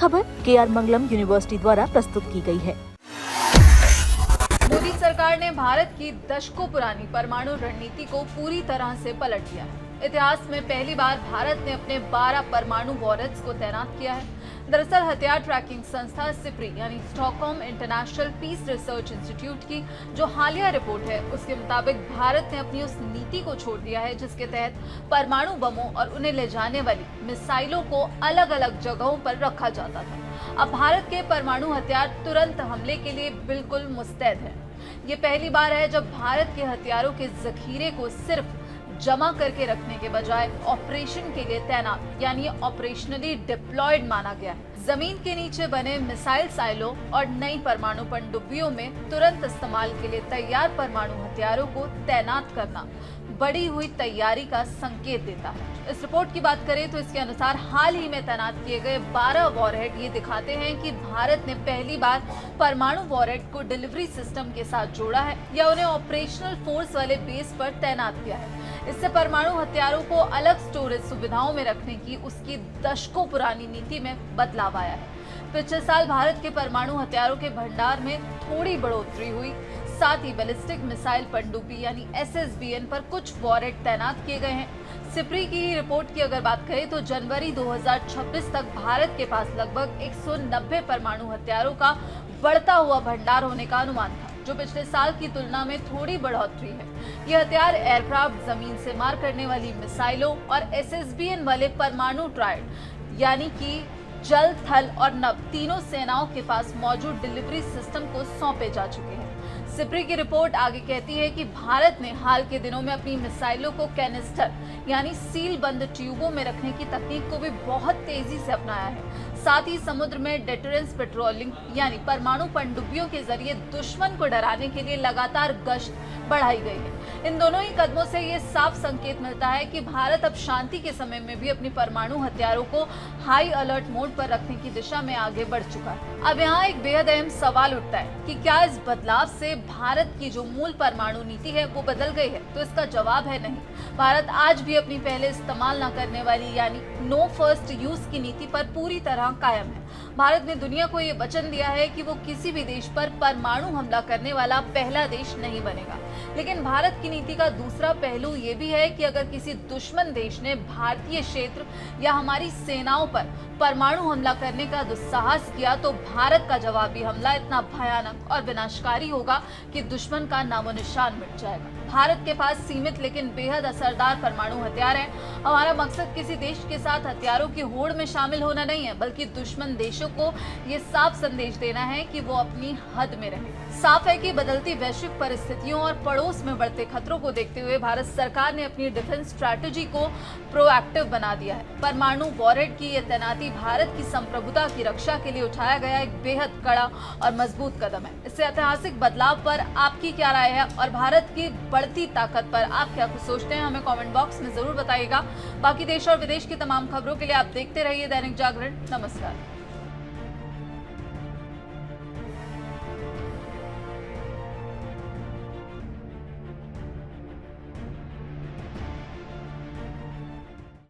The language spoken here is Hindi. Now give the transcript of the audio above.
खबर KR मंगलम यूनिवर्सिटी द्वारा प्रस्तुत की गई है। मोदी सरकार ने भारत की दशकों पुरानी परमाणु रणनीति को पूरी तरह से पलट दिया है। इतिहास में पहली बार भारत ने अपने 12 परमाणु वॉरियर्स को तैनात किया है। दरअसल हथियार ट्रैकिंग संस्था सिप्री यानी Stockholm International Peace Research Institute की जो हालिया रिपोर्ट है उसके मुताबिक भारत ने अपनी उस नीति को छोड़ दिया है जिसके तहत परमाणु बमों और उन्हें ले जाने वाली मिसाइलों को अलग अलग जगहों पर रखा जाता था। अब भारत के परमाणु हथियार तुरंत हमले के लिए बिल्कुल मुस्तैद है। ये पहली बार है जब भारत के हथियारों के जखीरे को सिर्फ जमा करके रखने के बजाय ऑपरेशन के लिए तैनात यानी ऑपरेशनली डिप्लॉयड माना गया है। जमीन के नीचे बने मिसाइल साइलों और नई परमाणु पनडुब्बियों में तुरंत इस्तेमाल के लिए तैयार परमाणु हथियारों को तैनात करना बढ़ी हुई तैयारी का संकेत देता है। इस रिपोर्ट की बात करें तो इसके अनुसार हाल ही में तैनात किए गए 12 वॉरहेड ये दिखाते हैं कि भारत ने पहली बार परमाणु वॉरहेड को डिलीवरी सिस्टम के साथ जोड़ा है या उन्हें ऑपरेशनल फोर्स वाले बेस पर तैनात किया है। इससे परमाणु हथियारों को अलग स्टोरेज सुविधाओं में रखने की उसकी दशकों पुरानी नीति में बदलाव आया है। पिछले साल भारत के परमाणु हथियारों के भंडार में थोड़ी बढ़ोतरी हुई। साथ ही बैलिस्टिक मिसाइल पनडुब्बी यानी SSBN पर कुछ वॉरहेड तैनात किए गए हैं। सिप्री की रिपोर्ट की अगर बात करें तो जनवरी 2026 तक भारत के पास लगभग 190 परमाणु हथियारों का बढ़ता हुआ भंडार होने का अनुमान था, जो पिछले साल की तुलना में थोड़ी बढ़ोतरी है। ये हथियार एयरक्राफ्ट, जमीन से मार करने वाली मिसाइलों और SSBN वाले परमाणु ट्रायड यानी कि जल, थल और नभ तीनों सेनाओं के पास मौजूद डिलीवरी सिस्टम को सौंपे जा चुके हैं। सिप्री की रिपोर्ट आगे कहती है कि भारत ने हाल के दिनों में अपनी मिसाइलों को कैनिस्टर यानी सील बंद ट्यूबों में रखने की तकनीक को भी बहुत तेजी से अपनाया है। साथ ही समुद्र में डेटरेंस पेट्रोलिंग यानी परमाणु पनडुब्बियों के जरिए दुश्मन को डराने के लिए लगातार गश्त बढ़ाई गई है। इन दोनों ही कदमों से ये साफ संकेत मिलता है कि भारत अब शांति के समय में भी अपनी परमाणु हथियारों को हाई अलर्ट मोड पर रखने की दिशा में आगे बढ़ चुका है। अब यहाँ एक बेहद अहम सवाल उठता है कि क्या इस बदलाव से भारत की जो मूल परमाणु नीति है वो बदल गई है? तो इसका जवाब है नहीं। भारत आज भी अपनी पहले इस्तेमाल न करने वाली यानी नो फर्स्ट यूज की नीति पर पूरी तरह कायम है। भारत ने दुनिया को ये वचन दिया है कि वो किसी भी देश पर परमाणु हमला करने वाला पहला देश नहीं बनेगा। लेकिन भारत की नीति का दूसरा पहलू ये भी है कि अगर किसी दुश्मन देश ने भारतीय क्षेत्र या हमारी सेनाओं पर परमाणु हमला करने का दुस्साहस किया तो भारत का जवाबी हमला इतना भयानक और विनाशकारी होगा कि दुश्मन का नामो निशान मिट जाएगा। भारत के पास सीमित लेकिन बेहद असरदार परमाणु हथियार हैं। हमारा मकसद किसी देश के साथ हथियारों की होड़ में शामिल होना नहीं है, बल्कि दुश्मन देशों को ये साफ संदेश देना है कि वो अपनी हद में रहे। साफ है कि बदलती वैश्विक परिस्थितियों और पड़ोस में बढ़ते खतरों को देखते हुए भारत सरकार ने अपनी डिफेंस स्ट्रैटेजी को प्रोएक्टिव बना दिया है। परमाणु वॉरहेड की यह तैनाती भारत की संप्रभुता की रक्षा के लिए उठाया गया एक बेहद कड़ा और मजबूत कदम है। इससे ऐतिहासिक बदलाव पर आपकी क्या राय है और भारत की बढ़ती ताकत पर आप क्या कुछ सोचते हैं, हमें कमेंट बॉक्स में जरूर बताइएगा। बाकी देश और विदेश की तमाम खबरों के लिए आप देखते रहिए दैनिक जागरण। नमस्कार।